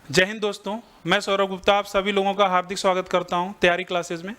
जय हिंद दोस्तों, मैं सौरभ गुप्ता आप सभी लोगों का हार्दिक स्वागत करता हूं तैयारी क्लासेस में।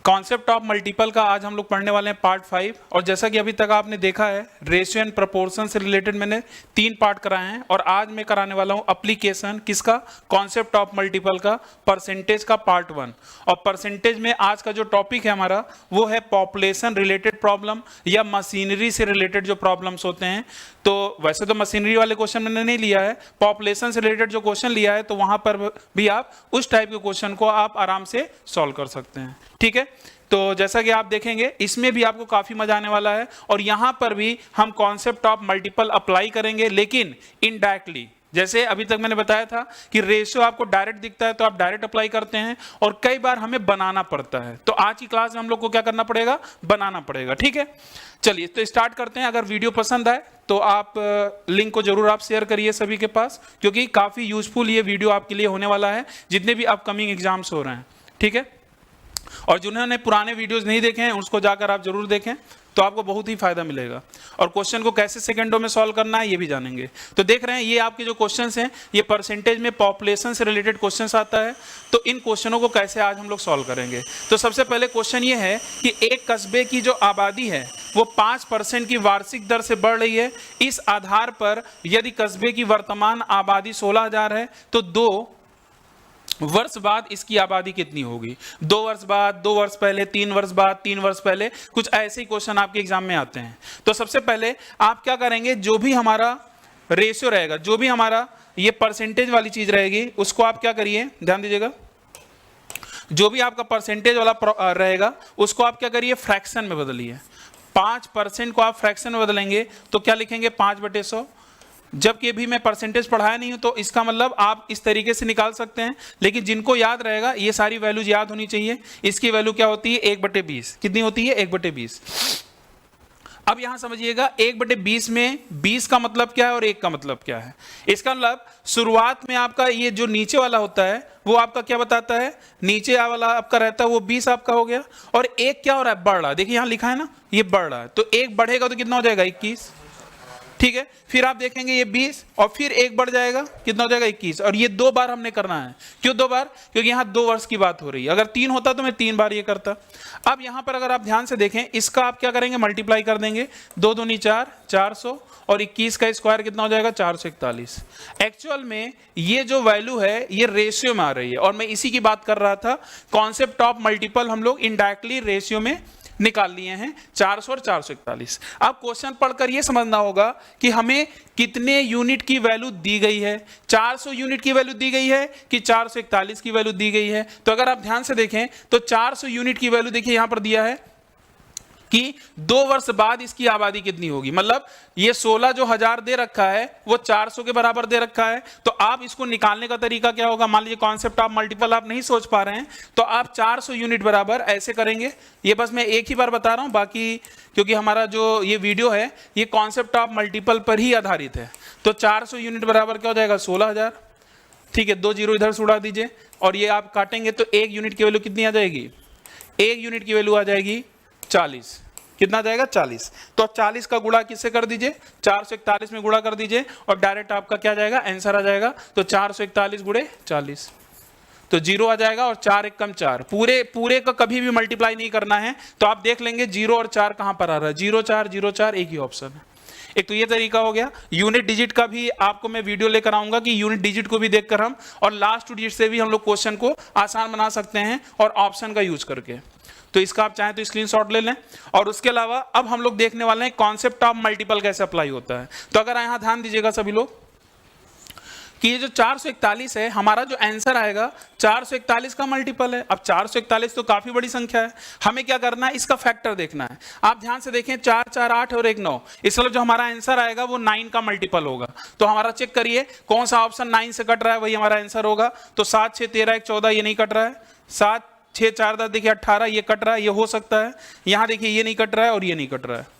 कॉन्सेप्ट ऑफ मल्टीपल का आज हम लोग पढ़ने वाले हैं पार्ट 5। और जैसा कि अभी तक आपने देखा है, रेशियो एंड प्रोपोर्शन से रिलेटेड मैंने 3 पार्ट कराए हैं और आज मैं कराने वाला हूं एप्लीकेशन किसका, कॉन्सेप्ट ऑफ मल्टीपल का, परसेंटेज का पार्ट 1। और परसेंटेज में आज का जो टॉपिक है हमारा वो है पॉपुलेशन रिलेटेड प्रॉब्लम या मशीनरी से रिलेटेड जो प्रॉब्लम्स होते हैं। तो वैसे तो मशीनरी वाले क्वेश्चन मैंने नहीं लिया है, पॉपुलेशन से रिलेटेड जो क्वेश्चन लिया है तो वहां पर भी आप उस टाइप के क्वेश्चन को आप आराम से सॉल्व कर सकते हैं। ठीक है, तो जैसा कि आप देखेंगे इसमें भी आपको काफी मजा आने वाला है और यहां पर भी हम कॉन्सेप्ट ऑफ मल्टीपल अप्लाई करेंगे, लेकिन इनडायरेक्टली। जैसे अभी तक मैंने बताया था कि रेशियो आपको डायरेक्ट दिखता है तो आप डायरेक्ट अप्लाई करते हैं और कई बार हमें बनाना पड़ता है। तो आज की क्लास में हम लोग को क्या करना पड़ेगा, बनाना पड़ेगा। ठीक है, चलिए तो स्टार्ट करते हैं। अगर वीडियो पसंद आए तो आप लिंक को जरूर आप शेयर करिए सभी के पास, क्योंकि काफी यूजफुल ये वीडियो आपके लिए होने वाला है जितने भी अपकमिंग एग्जाम्स हो रहे हैं। ठीक है, और जिन्होंने पुराने वीडियोस नहीं देखे हैं उसको जाकर आप जरूर देखें, तो आपको बहुत ही फायदा मिलेगा। और क्वेश्चन को कैसे सेकंडों में सॉल्व करना है ये भी जानेंगे। तो देख रहे हैं ये आपके जो क्वेश्चंस हैं, ये परसेंटेज में पॉपुलेशन से रिलेटेड क्वेश्चंस आता है। तो इन क्वेश्चनों को कैसे आज हम लोग सॉल्व करेंगे। तो सबसे पहले क्वेश्चन ये है कि एक कस्बे की जो आबादी है वो 5% की वार्षिक दर से बढ़ रही है। इस आधार पर यदि कस्बे की वर्तमान आबादी 16,000 है तो 2 वर्ष बाद इसकी आबादी कितनी होगी। 2 वर्ष बाद, 2 वर्ष पहले, 3 वर्ष बाद, 3 वर्ष पहले, कुछ ऐसे ही क्वेश्चन आपके एग्जाम में आते हैं। तो सबसे पहले आप क्या करेंगे, जो भी हमारा रेशियो रहेगा, जो भी हमारा ये परसेंटेज वाली चीज रहेगी, उसको आप क्या करिए, ध्यान दीजिएगा, जो भी आपका परसेंटेज वाला रहेगा उसको आप क्या करिए, फ्रैक्शन में बदलिए। 5% को आप फ्रैक्शन में बदलेंगे तो क्या लिखेंगे, 5/100। जबकि अभी मैं परसेंटेज पढ़ाया नहीं हूं तो इसका मतलब आप इस तरीके से निकाल सकते हैं, लेकिन जिनको याद रहेगा ये सारी वैल्यूज याद होनी चाहिए। इसकी वैल्यू क्या होती है, 1/20। कितनी होती है, 1/20। अब यहां समझिएगा 1/20 में 20 का मतलब क्या है और 1 का मतलब क्या है। इसका मतलब शुरुआत में आपका ये जो नीचे वाला होता है वो आपका क्या बताता है, नीचे वाला आपका रहता है वो 20 आपका हो गया, और 1 क्या हो रहा है, बढ़ रहा है। देखिए यहां लिखा है ना, ये बढ़ रहा है, तो 1 बढ़ेगा तो कितना हो जाएगा, 21। ठीक है, फिर आप देखेंगे ये 20 और फिर 1 बढ़ जाएगा, कितना हो जाएगा, 21। और ये 2 बार हमने करना है। क्यों 2 बार, क्योंकि यहाँ 2 वर्ष की बात हो रही है। अगर 3 होता तो मैं 3 बार ये करता। अब यहाँ पर अगर आप ध्यान से देखें, इसका आप क्या करेंगे, मल्टीप्लाई कर देंगे। 2 दूनी 4, 400, और 21 का स्क्वायर कितना हो जाएगा, 441। एक्चुअल में ये जो वैल्यू है ये रेशियो में आ रही है, और मैं इसी की बात कर रहा था। कॉन्सेप्ट ऑफ मल्टीपल हम लोग इनडायरेक्टली रेशियो में निकाल लिए हैं, 400 और 441। अब क्वेश्चन पढ़कर यह समझना होगा कि हमें कितने यूनिट की वैल्यू दी गई है। 400 यूनिट की वैल्यू दी गई है कि 441 की वैल्यू दी गई है। तो अगर आप ध्यान से देखें तो 400 यूनिट की वैल्यू देखिए यहां पर दिया है कि 2 वर्ष बाद इसकी आबादी कितनी होगी। मतलब ये 16 जो हजार दे रखा है वो 400 के बराबर दे रखा है। तो आप इसको निकालने का तरीका क्या होगा, मान लीजिए कॉन्सेप्ट ऑफ मल्टीपल आप नहीं सोच पा रहे हैं तो आप 400 यूनिट बराबर ऐसे करेंगे। ये बस मैं एक ही बार बता रहा हूं, बाकी क्योंकि हमारा जो ये वीडियो है ये कॉन्सेप्ट ऑफ मल्टीपल पर ही आधारित है। तो 400 यूनिट बराबर क्या हो जाएगा, 16,000। ठीक है, 2 जीरो इधर से उड़ा दीजिए और ये आप काटेंगे तो 1 यूनिट की वैल्यू कितनी आ जाएगी, 1 यूनिट की वैल्यू आ जाएगी 40। कितना जाएगा, 40। तो 40 का गुणा किससे कर दीजिए, 441 में गुणा कर दीजिए और डायरेक्ट आपका क्या जाएगा, आंसर आ जाएगा। तो 441 गुणे 40 तो 0 आ जाएगा, और 4 1 कम 4। पूरे का कभी भी मल्टीप्लाई नहीं करना है। तो आप देख लेंगे 0 और 4 कहां पर आ रहा है, 0 4 0 4 एक ही ऑप्शन है। एक तो ये तरीका हो गया। यूनिट डिजिट का भी आपको मैं वीडियो लेकर आऊंगा कि यूनिट डिजिट को भी देखकर हम और लास्ट डिजिट से भी हम लोग क्वेश्चन को आसान बना सकते हैं और ऑप्शन का यूज करके। तो इसका आप चाहें तो स्क्रीनशॉट ले लें। और उसके अलावा अब हम लोग देखने वाले हैं कॉन्सेप्ट ऑफ मल्टीपल कैसे अप्लाई होता है। तो अगर यहां ध्यान दीजिएगा सभी लोग कि ये जो 441 है हमारा जो आंसर आएगा 441 का मल्टीपल है। अब 441 तो काफी बड़ी संख्या है, हमें क्या करना है, इसका फैक्टर देखना है। आप ध्यान से देखें 4 4 8 और 1 9, इसलिए जो हमारा आंसर आएगा वो 9 का मल्टीपल होगा। तो हमारा चेक करिए कौन सा ऑप्शन 9 से कट रहा है, वही हमारा आंसर होगा। तो 7 6 13 1 14 ये नहीं कट रहा है, 7 6 4 10 देखिए 18 ये कट रहा है, ये हो सकता है। यहां देखिए ये नहीं कट रहा है और ये नहीं कट रहा है।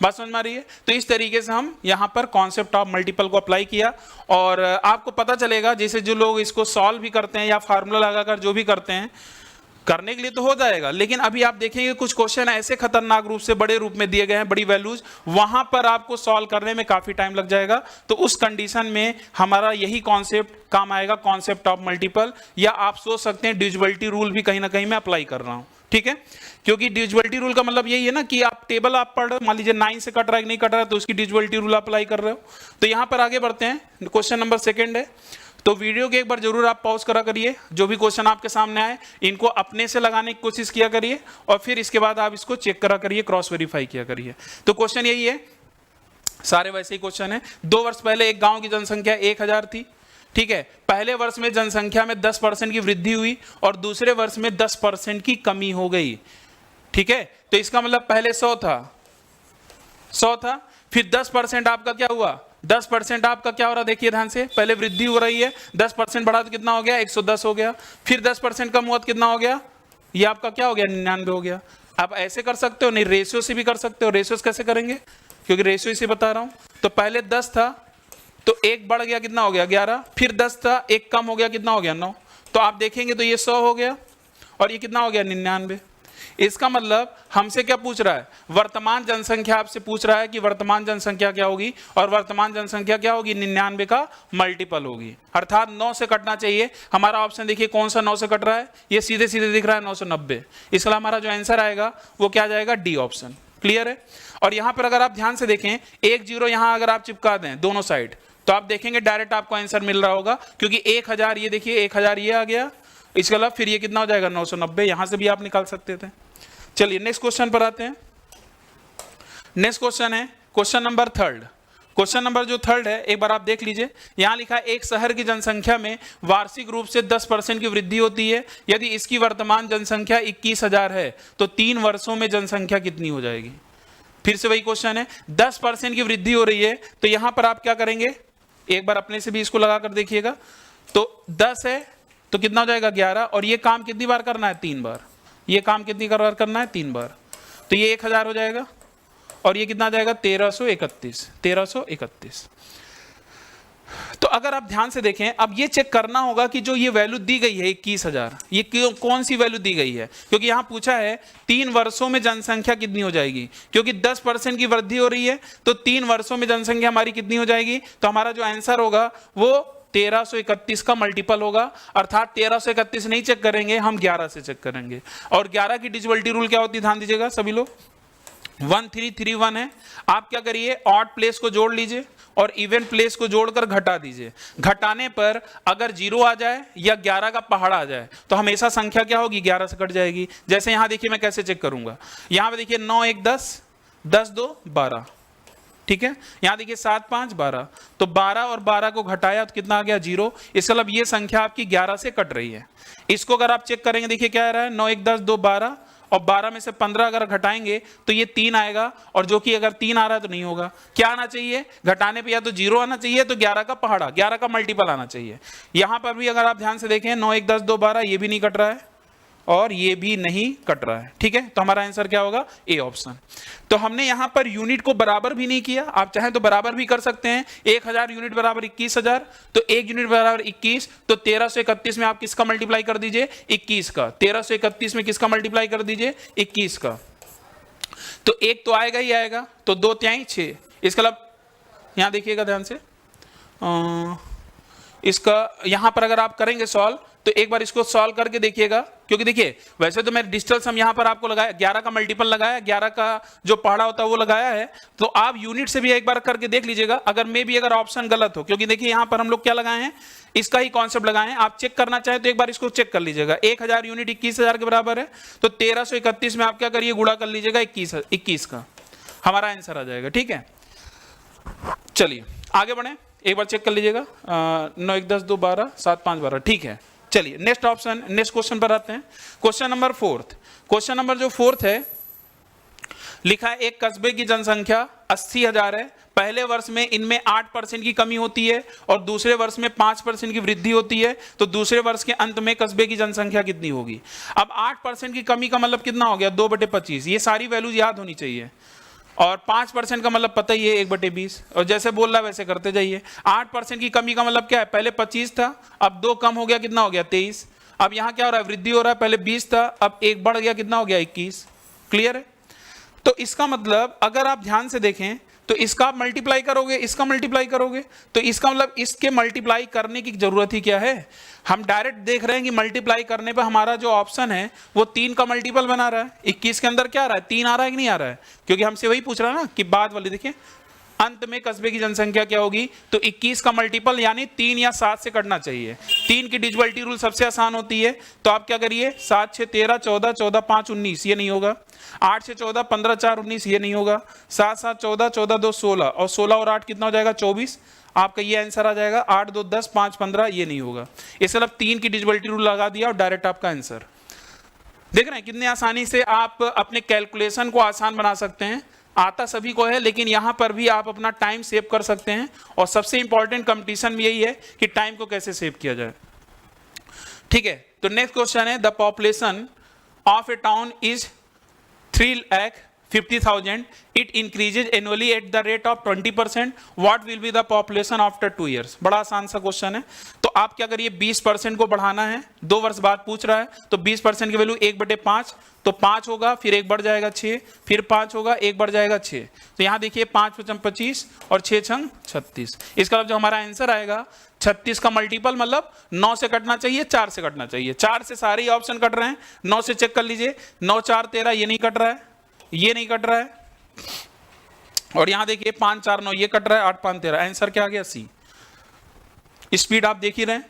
बात समझ में आ रही है। तो इस तरीके से हम यहां पर कॉन्सेप्ट ऑफ मल्टीपल को अप्लाई किया और आपको पता चलेगा जैसे जो लोग इसको सॉल्व भी करते हैं या फार्मूला लगाकर जो भी करते हैं करने के लिए तो हो जाएगा, लेकिन अभी आप देखेंगे कुछ क्वेश्चन ऐसे खतरनाक रूप से बड़े रूप में दिए गए हैं, बड़ी वैल्यूज, वहां पर आपको सॉल्व करने में काफी टाइम लग जाएगा। तो उस कंडीशन में हमारा यही कॉन्सेप्ट काम आएगा, कॉन्सेप्ट ऑफ मल्टीपल, या आप सोच सकते हैं डिविजिबिलिटी रूल भी कहीं ना कहीं मैं अप्लाई कर रहा हूं, ठीक है। क्योंकि डिविजिबिलिटी रूल का मतलब यही है ना कि आप टेबल आप पढ़, मान लीजिए 9 से कट रहा है कि नहीं कट रहा है, तो उसकी डिविजिबिलिटी रूल अप्लाई कर रहे हो। तो यहां पर आगे बढ़ते हैं, क्वेश्चन नंबर 2 है। तो वीडियो के एक बार जरूर आप पॉज करा करिए, जो भी क्वेश्चन आपके सामने आए इनको अपने से लगाने की कोशिश किया करिए, और फिर इसके बाद आप इसको चेक करा करिए, क्रॉस वेरीफाई किया करिए। तो क्वेश्चन यही है, सारे वैसे ही क्वेश्चन है। 2 वर्ष पहले एक गांव की जनसंख्या 1000 थी, ठीक है। पहले वर्ष में जनसंख्या में 10% की वृद्धि हुई और दूसरे वर्ष में 10% की कमी हो गई, ठीक है। तो इसका मतलब पहले 100 था, फिर 10% आपका क्या हुआ, 10% आपका क्या हो रहा है, देखिए ध्यान से, पहले वृद्धि हो रही है, 10% बढ़ा तो कितना हो गया, 110 हो गया। फिर 10% कम हुआ तो कितना हो गया, ये आपका क्या हो गया, 99 हो गया। आप ऐसे कर सकते हो, नहीं रेशियो से भी कर सकते हो। रेशियो कैसे करेंगे, क्योंकि रेशियो इसे बता रहा हूं। तो पहले 10 था तो 1 बढ़ गया, कितना हो गया, 11। फिर 10 था, 1 कम हो गया, कितना हो गया, 9। तो आप देखेंगे तो ये 100 हो गया और ये कितना हो गया, 99। इसका मतलब हमसे क्या पूछ रहा है, वर्तमान जनसंख्या आपसे पूछ रहा है कि वर्तमान जनसंख्या क्या होगी, और वर्तमान जनसंख्या क्या होगी, 99 का मल्टीपल होगी, अर्थात 9 से कटना चाहिए। हमारा ऑप्शन देखिए कौन सा 9 से कट रहा है, ये सीधे सीधे दिख रहा है 990। इसके लिए हमारा जो आंसर आएगा वो क्या जाएगा, डी ऑप्शन। क्लियर है। और यहां पर अगर आप ध्यान से देखें, 1 0 यहां अगर आप चिपका दें दोनों साइड, तो आप देखेंगे डायरेक्ट आपको आंसर मिल रहा होगा, क्योंकि 1000, ये देखिए 1000 ये आ गया, इसके अलावा फिर ये कितना हो जाएगा, 990। यहां से भी आप निकाल सकते थे। चलिए नेक्स्ट क्वेश्चन पर आते हैं। नेक्स्ट क्वेश्चन है क्वेश्चन नंबर 3। क्वेश्चन नंबर जो 3 है, एक बार आप देख लीजिए। यहां लिखा है, एक शहर की जनसंख्या में वार्षिक रूप से 10% की वृद्धि होती है। यदि इसकी वर्तमान जनसंख्या 21,000 है तो 3 वर्षों में जनसंख्या कितनी हो जाएगी। फिर से वही क्वेश्चन है, 10% की वृद्धि हो रही है, तो यहां पर आप क्या करेंगे, एक बार अपने से भी इसको लगाकर देखिएगा। तो 10 है तो कितना हो जाएगा, 11, और ये काम कितनी बार करना है, 3 बार। ये काम कितनी बार करना है, 3 बार। तो ये 1000 हो जाएगा, और ये कितना जाएगा, 1331। तो अगर आप ध्यान से देखें, अब ये चेक करना होगा कि जो ये वैल्यू दी गई है 21,000, ये कौन सी वैल्यू दी गई है, क्योंकि यहां पूछा है 3 वर्षों में जनसंख्या कितनी हो जाएगी। क्योंकि 10% की वृद्धि हो रही है, तो 3 वर्षों में जनसंख्या हमारी कितनी हो जाएगी। तो हमारा जो आंसर होगा वो 1331 का मल्टीपल होगा, अर्थात 1331 नहीं चेक करेंगे, हम 11 से चेक करेंगे। और 11 की डिविजिबिलिटी रूल क्या होती है, ध्यान दीजिएगा सभी लोग, 1331 है। आप क्या करिए, ऑड प्लेस को जोड़ लीजिए और इवन प्लेस को जोड़कर घटा दीजिए। घटाने पर अगर 0 आ जाए या 11 का पहाड़ा आ जाए तो हमेशा संख्या क्या होगी, 11 से कट जाएगी। जैसे यहां देखिए मैं कैसे चेक करूंगा, यहां पे देखिए 9 1 10, 10 2 12, ठीक है। यहां देखिए 7 5 12, तो 12 और 12 को घटाया तो कितना आ गया, 0। इसका मतलब ये संख्या आपकी 11 से कट रही है। इसको अगर आप चेक करेंगे, देखिए क्या आ रहा है, 9 1 10 2 12, और 12 में से 15 अगर घटाएंगे तो ये 3 आएगा, और जो कि अगर 3 आ रहा है तो नहीं होगा। क्या आना चाहिए, घटाने पे या तो 0 आना चाहिए, तो 11 का पहाड़ा, 11 का मल्टीपल आना चाहिए। यहां पर भी अगर आप ध्यान से देखें, 9 1 10 2 12, ये भी नहीं कट रहा है और ये भी नहीं कट रहा है, ठीक है। तो हमारा आंसर क्या होगा, ए ऑप्शन। तो हमने यहां पर यूनिट को बराबर भी नहीं किया, आप चाहें तो बराबर भी कर सकते हैं। 1000 यूनिट बराबर 21,000, तो 1 यूनिट बराबर 21, तो 1331 में आप किसका मल्टीप्लाई कर दीजिए, 21 का। 1331 में किसका मल्टीप्लाई कर दीजिए, 21 का। तो 1 तो आएगा ही आएगा, तो 2 3 6। इसका मतलब यहां देखिएगा ध्यान से, इसका यहां पर अगर आप करेंगे सॉल्व, तो एक बार इसको सॉल्व करके देखिएगा। क्योंकि देखिए वैसे तो मैं डिजिटल सम यहां पर आपको लगाया, 11 का मल्टीपल लगाया, 11 का जो पहाड़ा होता है वो लगाया है, तो आप यूनिट से भी एक बार करके देख लीजिएगा, अगर मे भी अगर ऑप्शन गलत हो। क्योंकि देखिए यहां पर हम लोग क्या लगाए हैं, इसका ही कॉन्सेप्ट लगाए हैं। आप चेक करना चाहें तो एक बार इसको चेक कर लीजिएगा। 1000 यूनिट 21,000 के बराबर है, तो 1331 में आप क्या करिए, गुणा कर लीजिएगा 21 का, हमारा आंसर आ जाएगा, ठीक है। चलिए आगे बढ़े, एक बार चेक कर लीजिएगा, 9 1 10 2 12, 7 5 12, ठीक है। चलिए नेक्स्ट ऑप्शन, नेक्स्ट क्वेश्चन पर आते हैं। Question number 4। क्वेश्चन नंबर जो 4 है, लिखा है एक कस्बे की जनसंख्या 80,000 है। पहले वर्ष में इनमें 8% की कमी होती है और दूसरे वर्ष में 5% की वृद्धि होती है, तो दूसरे वर्ष के अंत में कस्बे की जनसंख्या कितनी होगी। अब 8% की कमी का मतलब कितना हो गया, 2/25। ये सारी वैल्यूज याद होनी चाहिए। और 5% का मतलब पता ही है, 1/20। और जैसे बोल रहा है वैसे करते जाइए। 8% की कमी का मतलब क्या है, पहले 25 था, अब 2 कम हो गया, कितना हो गया, 23। अब यहां क्या हो रहा है, वृद्धि हो रहा है, पहले 20 था, अब 1 बढ़ गया, कितना हो गया 21। क्लियर है? तो इसका मतलब अगर आप ध्यान से देखें तो इसका आप मल्टीप्लाई करोगे, इसका मल्टीप्लाई करोगे, तो इसका मतलब इसके मल्टीप्लाई करने की जरूरत ही क्या है। हम डायरेक्ट देख रहे हैं कि मल्टीप्लाई करने पर हमारा जो ऑप्शन है वो 3 का मल्टीपल बना रहा है। 21 के अंदर क्या आ रहा है, 3 आ रहा है कि नहीं आ रहा है, क्योंकि हमसे वही पूछ रहा है ना कि बाद वाले देखिए अंत में कस्बे की जनसंख्या क्या होगी, तो 21 का मल्टीपल यानी 3 या 7 से कटना चाहिए। 3 की डिविजिबिलिटी रूल सबसे आसान होती है, तो आप क्या करिए 7 6 13 14 14 5 19, ये नहीं होगा। 8 6 14 15 4 19, ये नहीं होगा। 7 7 14 14 2 16 और 16 और 8 कितना हो जाएगा 24, आपका ये आंसर आ जाएगा। 8 2 10 5 15, ये नहीं होगा। इसका मतलब 3 की डिविजिबिलिटी रूल लगा दिया और डायरेक्ट आपका आंसर। देख रहे हैं कितने आसानी से आप अपने कैलकुलेशन को आसान बना सकते हैं। आता सभी को है, लेकिन यहां पर भी आप अपना टाइम सेव कर सकते हैं, और सबसे इंपॉर्टेंट कंपटीशन में यही है कि टाइम को कैसे सेव किया जाए। ठीक है, तो नेक्स्ट क्वेश्चन है, the population of A town is 3,50,000, it increases annually at the rate of 20%, what will be the population after 2 years। बड़ा आसान सा क्वेश्चन है। तो आप क्या करिए 20% को बढ़ाना है, 2 वर्ष बाद पूछ रहा है, तो 20% की वैल्यू 1/5, तो 5 होगा, फिर 1 बढ़ जाएगा 6, फिर 5 होगा, 1 बढ़ जाएगा 6। तो यहां देखिए 5 × 25 और 6 × 36। इसका मतलब जो हमारा आंसर आएगा 36 का मल्टीपल मतलब 9 से कटना चाहिए, 4 से कटना चाहिए। 4 से सारे ही ऑप्शन कट रहे हैं, 9 से चेक कर लीजिए। 9 4 13, ये नहीं कट रहा है, ये नहीं कट रहा है, और यहां देखिए 5 4 9, ये कट रहा है। 8 5 13, आंसर क्या आ गया C। स्पीड आप देख ही रहे हैं।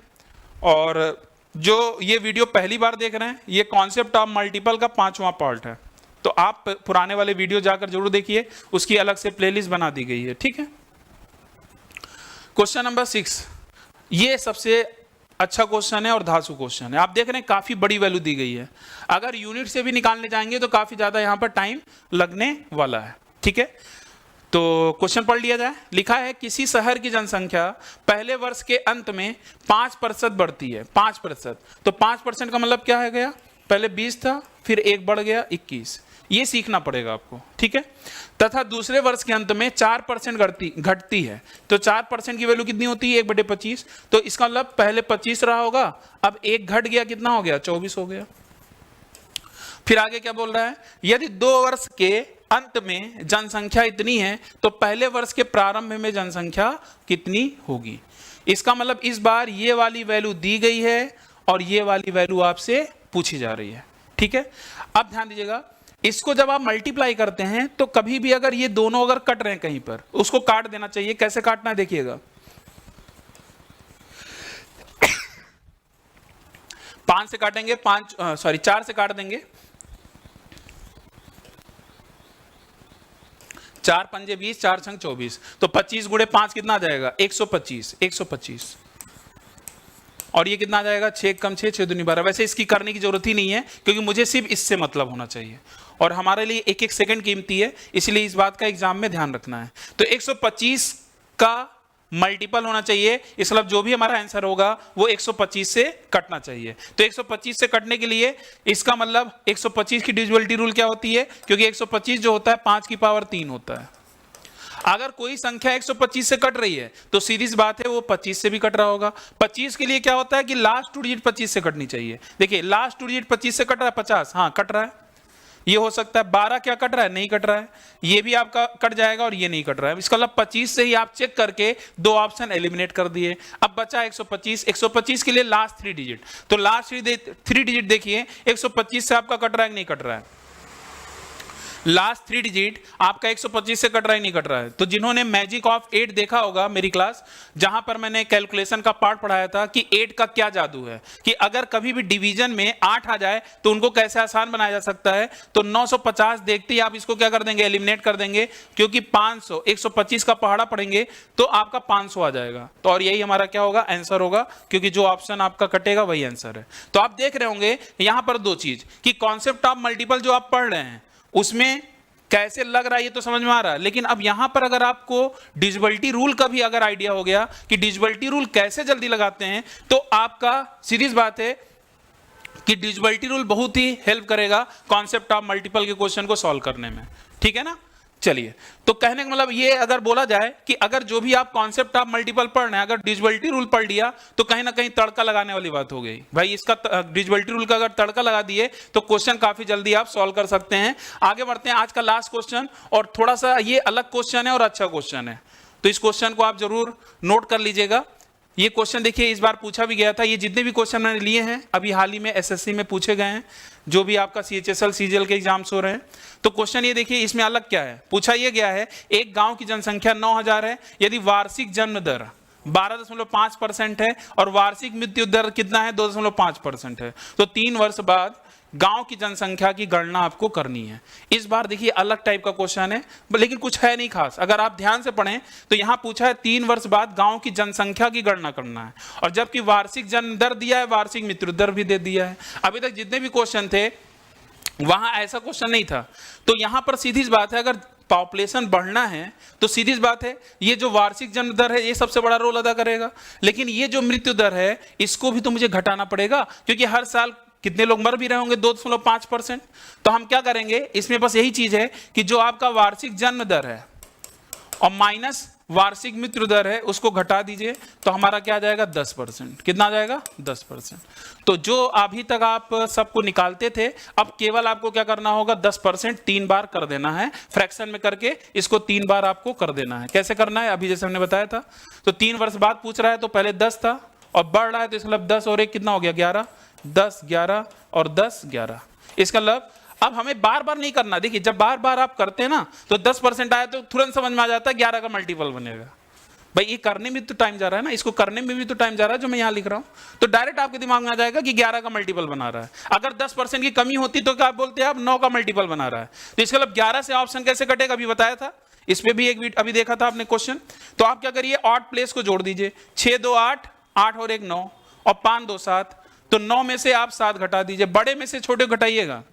और जो ये वीडियो पहली बार देख रहे हैं, ये कॉन्सेप्ट ऑफ मल्टीपल का 5वां पार्ट है, तो आप पुराने वाले वीडियो जाकर जरूर देखिए, उसकी अलग से प्लेलिस्ट बना दी गई है। ठीक है, क्वेश्चन नंबर 6, ये सबसे अच्छा क्वेश्चन है और धांसू क्वेश्चन है। आप देख रहे हैं काफी बड़ी वैल्यू दी गई है, अगर यूनिट से भी निकालने जाएंगे तो काफी ज्यादा यहां पर टाइम लगने वाला है। ठीक है, तो क्वेश्चन पढ़ लिया जाए। लिखा है किसी शहर की जनसंख्या पहले वर्ष के अंत में 5% बढ़ती है, 5%। तो 5% का मतलब क्या है गया, पहले 20 था, फिर 1 बढ़ गया 21, ये सीखना पड़ेगा आपको। ठीक है, तथा दूसरे वर्ष के अंत में 4% घटती है, तो 4% की वैल्यू कितनी होती है 1/25। तो इसका मतलब पहले 25 रहा होगा, अब 1 घट गया, कितना हो गया 24 हो गया। फिर आगे क्या बोल रहा है, यदि 2 वर्ष के अंत में जनसंख्या इतनी है तो पहले वर्ष के प्रारंभ में जनसंख्या कितनी होगी। इसका मतलब इस बार ये वाली वैल्यू दी गई है और ये वाली वैल्यू आपसे पूछी जा रही है। ठीक है, अब ध्यान दीजिएगा, इसको जब आप मल्टीप्लाई करते हैं तो कभी भी अगर ये दोनों अगर कट रहे हैं कहीं पर, उसको काट देना चाहिए। कैसे काटना है देखिएगा, 5 से काटेंगे, 4 से काट देंगे, 4 पंजे 20, 4 छंग 24, तो 25 × 5 कितना आ जाएगा 125, 125। और ये कितना आ जाएगा 6 कम 6 6 दूनी 12। वैसे इसकी करने की जरूरत ही नहीं है, क्योंकि मुझे सिर्फ इससे मतलब होना चाहिए, और हमारे लिए 1 सेकंड कीमती है, इसलिए इस बात का एग्जाम में ध्यान रखना है। तो 125 का मल्टीपल होना चाहिए, इस मतलब जो भी हमारा आंसर होगा वो 125 से कटना चाहिए। तो 125 से कटने के लिए इसका मतलब 125 की डिविजिबिलिटी रूल क्या होती है, क्योंकि 125 जो होता है 5 की पावर 3 होता है। अगर कोई संख्या 125 से कट रही है तो सीधी सी बात है वो 25 से भी कट रहा होगा। 25 के लिए क्या होता है कि लास्ट 2 डिजिट 25 से कटनी चाहिए। देखिए लास्ट 2 डिजिट 25 से कट रहा है, 50, हाँ कट रहा है, ये हो सकता है। 12 क्या कट रहा है, नहीं कट रहा है, ये भी आपका कट जाएगा और ये नहीं कट रहा है। इसका मतलब 25 से ही आप चेक करके 2 ऑप्शन एलिमिनेट कर दिए। अब बचा 125, 125 के लिए लास्ट 3 डिजिट, तो लास्ट 3 डिजिट देखिए 125 से आपका कट रहा है कि नहीं कट रहा है। लास्ट 3 डिजिट आपका 125 से कट रहा है नहीं कट रहा है। तो जिन्होंने मैजिक ऑफ 8 देखा होगा मेरी क्लास, जहां पर मैंने कैलकुलेशन का पार्ट पढ़ाया था कि 8 का क्या जादू है, कि अगर कभी भी डिवीजन में 8 आ जाए तो उनको कैसे आसान बनाया जा सकता है। तो 950 देखते ही आप इसको क्या कर देंगे, एलिमिनेट कर देंगे, क्योंकि 500 125 का पहाड़ा पढ़ेंगे तो आपका 500 आ जाएगा। तो और यही हमारा क्या होगा, आंसर होगा, क्योंकि जो ऑप्शन आपका कटेगा वही आंसर है। तो आप देख रहे होंगे यहां पर 2 चीज, कि कॉन्सेप्ट ऑफ मल्टीपल जो आप पढ़ रहे हैं उसमें कैसे लग रहा है ये तो समझ में आ रहा है, लेकिन अब यहां पर अगर आपको डिविजिबिलिटी रूल का भी अगर आइडिया हो गया कि डिविजिबिलिटी रूल कैसे जल्दी लगाते हैं, तो आपका सीरीज बात है कि डिविजिबिलिटी रूल बहुत ही हेल्प करेगा कॉन्सेप्ट ऑफ मल्टीपल के क्वेश्चन को सॉल्व करने में। ठीक है ना, चलिए, तो कहने का मतलब ये अगर बोला जाए कि अगर जो भी आप कॉन्सेप्ट ऑफ मल्टीपल पढ़ रहे हैं, अगर डिविजिबिलिटी रूल पढ़ लिया तो कहीं ना कहीं तड़का लगाने वाली बात हो गई भाई। इसका डिविजिबिलिटी रूल का अगर तड़का लगा दिए तो क्वेश्चन काफी जल्दी आप सॉल्व कर सकते हैं। आगे बढ़ते हैं, आज का लास्ट क्वेश्चन, और थोड़ा सा ये अलग क्वेश्चन है और अच्छा क्वेश्चन है, तो इस क्वेश्चन को आप जरूर नोट कर लीजिएगा। ये क्वेश्चन देखिए इस बार पूछा भी गया था, ये जितने भी क्वेश्चन मैंने लिए हैं अभी हाल ही में एसएससी में पूछे गए हैं, जो भी आपका सीएचएसएल सीजीएल के एग्जाम्स हो रहे हैं। तो क्वेश्चन ये देखिए, इसमें अलग क्या है, पूछा ये गया है एक गांव की जनसंख्या 9000 है, यदि वार्षिक जन्म दर 12.5% है और वार्षिक मृत्यु दर कितना है, 2.5% है, तो 3 वर्ष बाद गांव की जनसंख्या की गणना आपको करनी है। इस बार देखिए अलग टाइप का क्वेश्चन है, लेकिन कुछ है नहीं खास। अगर आप ध्यान से पढ़ें तो यहां पूछा है 3 वर्ष बाद गांव की जनसंख्या की गणना करना है, और जबकि वार्षिक जन्म दर दिया है, वार्षिक मृत्यु दर भी दे दिया है। अभी तक जितने भी क्वेश्चन थे वहां ऐसा क्वेश्चन नहीं था, तो यहां पर सीधी सी बात है, अगर पॉपुलेशन बढ़ना है तो सीधी सी बात है ये जो वार्षिक जन्म दर है ये सबसे बड़ा रोल अदा करेगा, लेकिन ये जो मृत्यु दर है इसको भी तो मुझे घटाना पड़ेगा, क्योंकि हर साल कितने लोग मर भी रहे होंगे, 2.5%। तो हम क्या करेंगे, इसमें बस यही चीज है कि जो आपका वार्षिक जन्म दर है और माइनस वार्षिक मृत्यु दर है उसको घटा दीजिए, तो हमारा क्या आ जाएगा, 10%। कितना आ जाएगा, 10%। तो जो अभी तक आप सबको निकालते थे, अब केवल आपको क्या करना होगा, 10% 3 बार कर देना है, फ्रैक्शन में करके इसको 3 बार आपको कर देना है। कैसे करना है, अभी जैसे हमने बताया था, तो 3 वर्ष बाद पूछ रहा है तो पहले 10 था और बढ़ रहा है, तो इसका मतलब 10 और 1 कितना हो गया, 11, 10, 11 और 10, 11। इसका मतलब अब हमें बार बार नहीं करना। देखिए जब बार बार आप करते हैं ना तो 10% आया तो तुरंत समझ में आ जाता है 11 का मल्टीपल बनेगा। भाई ये करने में तो टाइम जा रहा है ना, इसको करने में भी तो टाइम जा रहा है जो मैं यहां लिख रहा हूं, तो डायरेक्ट आपके दिमाग में आ जाएगा कि 11 का मल्टीपल बना रहा है। अगर 10% की कमी होती तो क्या बोलते हैं आप, 9 का मल्टीपल बना रहा है। तो इसका मतलब 11 से ऑप्शन कैसे कटेगा, अभी बताया था, इस पे भी एक अभी देखा था आपने क्वेश्चन। तो आप क्या करिए, ऑड प्लेस को जोड़ दीजिए, 6 2 8, 8 और 1 9 और 5 2 7, तो 9 में से आप 7 घटा दीजिए, बड़े में से छोटे घटाइएगा,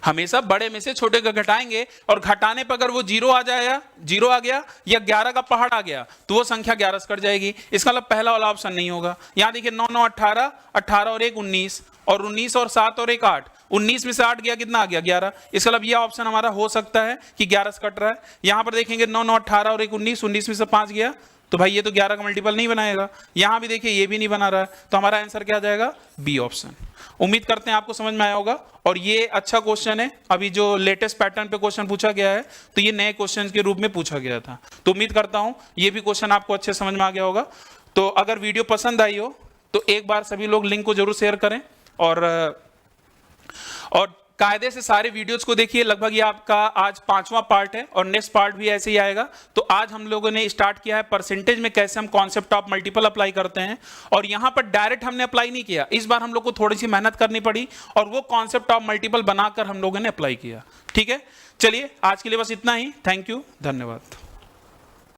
हमेशा बड़े में से छोटे को घटाएंगे, और घटाने पर अगर वो 0 आ जाएगा, 0 आ गया या 11 का पहाड़ आ गया तो वो संख्या 11 से कट जाएगी। इसका मतलब पहला वाला ऑप्शन नहीं होगा। यहां देखिए 9 9 18, 18 और 1 19, और 19 और 7 और 1 8, 19 में से 8 गया, कितना आ गया, 11। इसका मतलब यह ऑप्शन हमारा हो सकता है कि 11 से कट रहा है। यहां पर देखेंगे 9 9 18 और 1 19, 19 में से 5 गया, तो भाई ये तो 11 का मल्टीपल नहीं बनाएगा। यहां भी देखिए ये भी नहीं बना रहा है, तो हमारा आंसर क्या आ जाएगा, बी ऑप्शन। उम्मीद करते हैं आपको समझ में आया होगा, और ये अच्छा क्वेश्चन है, अभी जो लेटेस्ट पैटर्न पे क्वेश्चन पूछा गया है तो ये नए क्वेश्चन के रूप में पूछा गया था। तो उम्मीद करता हूं ये भी क्वेश्चन आपको अच्छे समझ में आ गया होगा। तो अगर वीडियो पसंद आई हो तो एक बार सभी लोग लिंक को जरूर शेयर करें, और कायदे से सारे वीडियोस को देखिए। लगभग ये आपका आज 5वां पार्ट है और नेक्स्ट पार्ट भी ऐसे ही आएगा। तो आज हम लोगों ने स्टार्ट किया है परसेंटेज में कैसे हम कॉन्सेप्ट ऑफ मल्टीपल अप्लाई करते हैं, और यहां पर डायरेक्ट हमने अप्लाई नहीं किया, इस बार हम लोग को थोड़ी सी मेहनत करनी पड़ी और वो कॉन्सेप्ट ऑफ मल्टीपल बनाकर हम लोगों ने अप्लाई किया। ठीक है, चलिए आज के लिए बस इतना ही। थैंक यू, धन्यवाद।